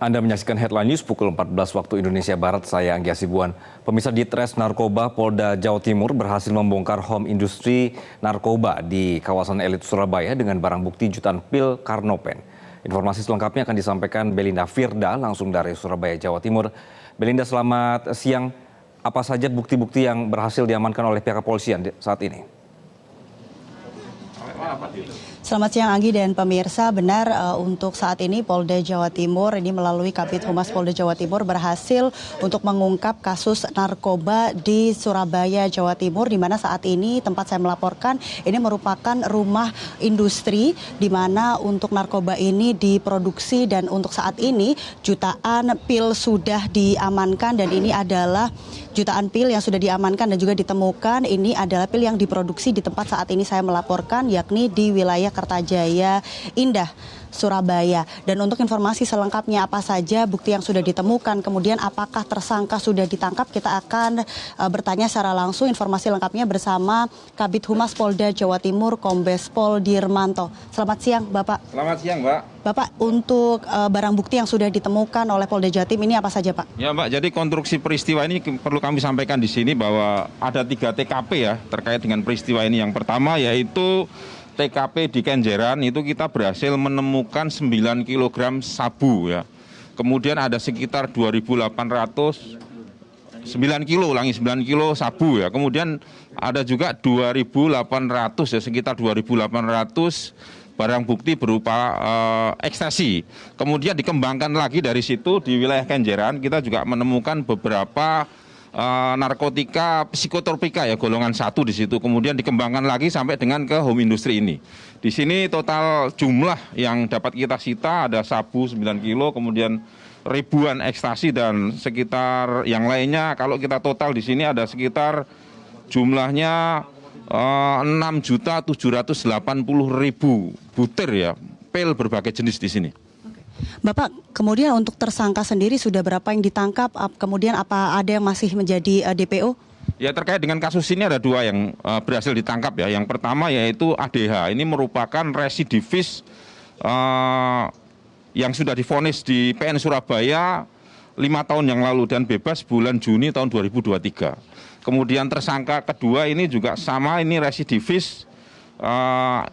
Anda menyaksikan Headline News pukul 14 waktu Indonesia Barat, saya Anggi Hasibuan. Pemirsa Ditres Narkoba Polda Jawa Timur berhasil membongkar home industri narkoba di kawasan elit Surabaya dengan barang bukti jutaan pil Karnopen. Informasi selengkapnya akan disampaikan Belinda Firda langsung dari Surabaya, Jawa Timur. Belinda, selamat siang. Apa saja bukti-bukti yang berhasil diamankan oleh pihak kepolisian saat ini? Selamat siang Anggi dan pemirsa. Benar, untuk saat ini Polda Jawa Timur ini melalui Kabid Humas Polda Jawa Timur berhasil untuk mengungkap kasus narkoba di Surabaya, Jawa Timur, di mana saat ini tempat saya melaporkan ini merupakan rumah industri di mana untuk narkoba ini diproduksi, dan untuk saat ini jutaan pil sudah diamankan, dan ini adalah jutaan pil yang sudah diamankan dan juga ditemukan. Ini adalah pil yang diproduksi di tempat saat ini saya melaporkan, yakni di wilayah Kertajaya Indah, Surabaya. Dan untuk informasi selengkapnya apa saja bukti yang sudah ditemukan, kemudian apakah tersangka sudah ditangkap, kita akan bertanya secara langsung informasi lengkapnya bersama Kabid Humas Polda Jawa Timur, Kombes Pol Dirmanto. Selamat siang, Bapak. Selamat siang, Mbak. Bapak, untuk barang bukti yang sudah ditemukan oleh Polda Jatim ini apa saja, Pak? Ya, Mbak, jadi konstruksi peristiwa ini perlu kami sampaikan di sini bahwa ada 3 TKP ya terkait dengan peristiwa ini. Yang pertama yaitu TKP di Kenjeran, itu kita berhasil menemukan 9 kg sabu ya. Kemudian ada sekitar 2.800 9 kilo sabu ya. Kemudian ada juga 2.800 ya, sekitar 2.800 barang bukti berupa ekstasi. Kemudian dikembangkan lagi dari situ di wilayah Kenjeran kita juga menemukan beberapa narkotika psikotropika ya, golongan 1 di situ. Kemudian dikembangkan lagi sampai dengan ke home industry ini. Di sini total jumlah yang dapat kita sita ada sabu 9 kilo, kemudian ribuan ekstasi dan sekitar yang lainnya. Kalau kita total di sini ada sekitar jumlahnya 6.780.000 butir ya, pil berbagai jenis di sini. Bapak, kemudian untuk tersangka sendiri sudah berapa yang ditangkap? Kemudian apa ada yang masih menjadi DPO? Ya, terkait dengan kasus ini ada 2 yang berhasil ditangkap ya. Yang pertama yaitu ADH, ini merupakan residivis yang sudah divonis di PN Surabaya 5 tahun yang lalu dan bebas bulan Juni tahun 2023. Kemudian tersangka kedua ini juga sama, ini residivis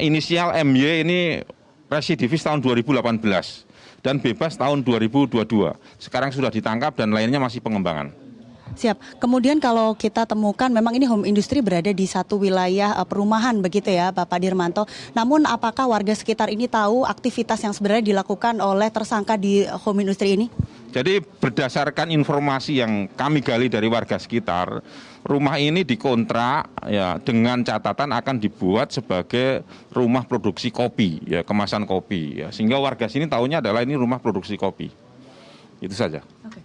inisial MY, ini residivis tahun 2018 dan bebas tahun 2022. Sekarang sudah ditangkap dan lainnya masih pengembangan. Siap. Kemudian kalau kita temukan memang ini home industry berada di satu wilayah perumahan begitu ya, Bapak Dirmanto. Namun apakah warga sekitar ini tahu aktivitas yang sebenarnya dilakukan oleh tersangka di home industry ini? Jadi berdasarkan informasi yang kami gali dari warga sekitar, rumah ini dikontrak ya dengan catatan akan dibuat sebagai rumah produksi kopi ya, kemasan kopi ya, sehingga warga sini tahunya adalah ini rumah produksi kopi. Itu saja. Oke.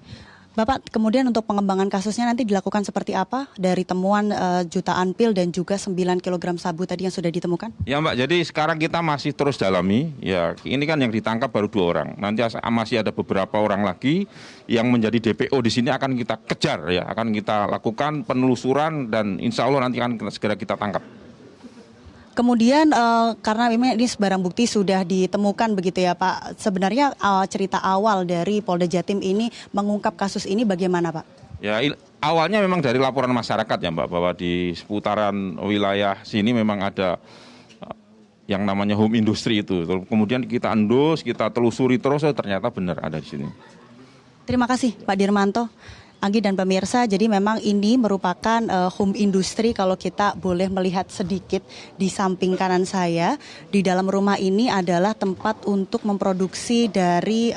Bapak, kemudian untuk pengembangan kasusnya nanti dilakukan seperti apa dari temuan jutaan pil dan juga 9 kg sabu tadi yang sudah ditemukan? Ya, Mbak, jadi sekarang kita masih terus dalami. Ya, ini kan yang ditangkap baru 2 orang. Nanti masih ada beberapa orang lagi yang menjadi DPO di sini akan kita kejar ya, akan kita lakukan penelusuran dan insya Allah nanti akan segera kita tangkap. Kemudian karena memang ini barang bukti sudah ditemukan begitu ya Pak, sebenarnya cerita awal dari Polda Jatim ini mengungkap kasus ini bagaimana Pak? Ya, awalnya memang dari laporan masyarakat ya Mbak, bahwa di seputaran wilayah sini memang ada yang namanya home industry itu. Kemudian kita endus, kita telusuri terus, ternyata benar ada di sini. Terima kasih Pak Dirmanto. Anggi dan pemirsa, jadi memang ini merupakan home industry. Kalau kita boleh melihat sedikit di samping kanan saya, di dalam rumah ini adalah tempat untuk memproduksi dari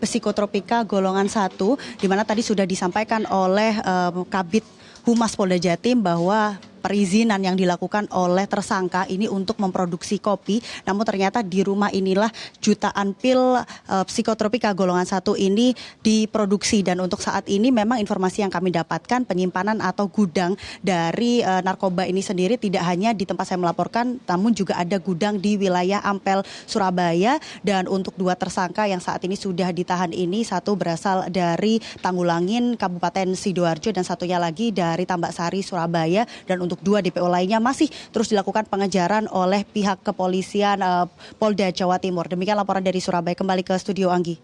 psikotropika golongan 1, di mana tadi sudah disampaikan oleh Kabid Humas Polda Jatim bahwa perizinan yang dilakukan oleh tersangka ini untuk memproduksi kopi, namun ternyata di rumah inilah jutaan pil psikotropika golongan 1 ini diproduksi. Dan untuk saat ini memang informasi yang kami dapatkan, penyimpanan atau gudang dari narkoba ini sendiri tidak hanya di tempat saya melaporkan, namun juga ada gudang di wilayah Ampel, Surabaya. Dan untuk 2 tersangka yang saat ini sudah ditahan ini, satu berasal dari Tanggulangin, Kabupaten Sidoarjo, dan satunya lagi dari Tambak Sari, Surabaya. Dan untuk 2 DPO lainnya masih terus dilakukan pengejaran oleh pihak kepolisian Polda Jawa Timur. Demikian laporan dari Surabaya. Kembali ke studio Anggi.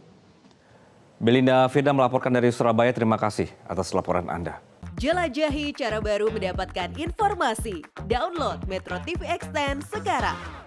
Belinda Firda melaporkan dari Surabaya. Terima kasih atas laporan Anda. Jelajahi cara baru mendapatkan informasi. Download Metro TV Extend sekarang.